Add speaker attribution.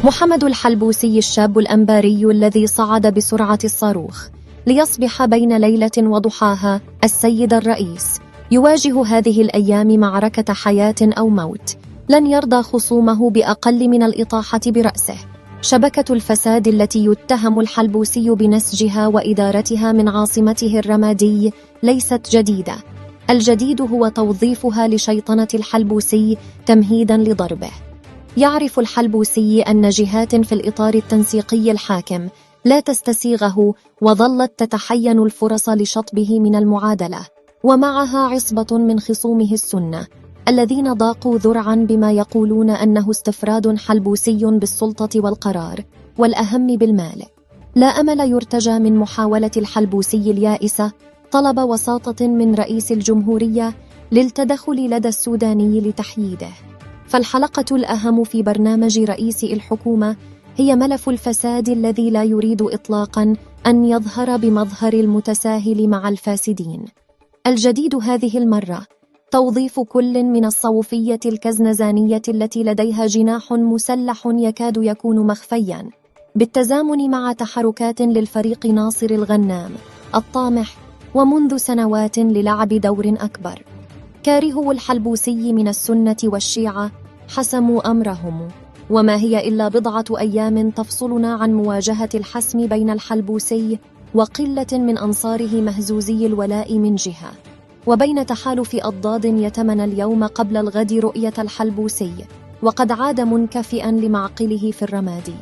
Speaker 1: محمد الحلبوسي الشاب الأنباري الذي صعد بسرعة الصاروخ ليصبح بين ليلة وضحاها السيد الرئيس، يواجه هذه الأيام معركة حياة أو موت. لن يرضى خصومه بأقل من الإطاحة برأسه. شبكة الفساد التي يتهم الحلبوسي بنسجها وإدارتها من عاصمته الرمادي ليست جديدة. الجديد هو توظيفها لشيطنة الحلبوسي تمهيدا لضربه. يعرف الحلبوسي أن جهات في الإطار التنسيقي الحاكم لا تستسيغه، وظلت تتحين الفرص لشطبه من المعادلة، ومعها عصبة من خصومه السنة الذين ضاقوا ذرعا بما يقولون أنه استفراد حلبوسي بالسلطة والقرار، والأهم بالمال. لا أمل يرتجى من محاولة الحلبوسي اليائسة طلب وساطة من رئيس الجمهورية للتدخل لدى السوداني لتحييده. فالحلقة الأهم في برنامج رئيس الحكومة هي ملف الفساد الذي لا يريد إطلاقا أن يظهر بمظهر المتساهل مع الفاسدين. الجديد هذه المرة توظيف كل من الصوفية الكزنزانية التي لديها جناح مسلح يكاد يكون مخفيا، بالتزامن مع تحركات للفريق ناصر الغنام الطامح، ومنذ سنوات للعب دور أكبر. كارهو الحلبوسي من السنة والشيعة حسموا أمرهم، وما هي إلا بضعة أيام تفصلنا عن مواجهة الحسم بين الحلبوسي وقلة من أنصاره مهزوزي الولاء من جهة، وبين تحالف أضداد يتمنى اليوم قبل الغد رؤية الحلبوسي وقد عاد منكفئا لمعقله في الرمادي.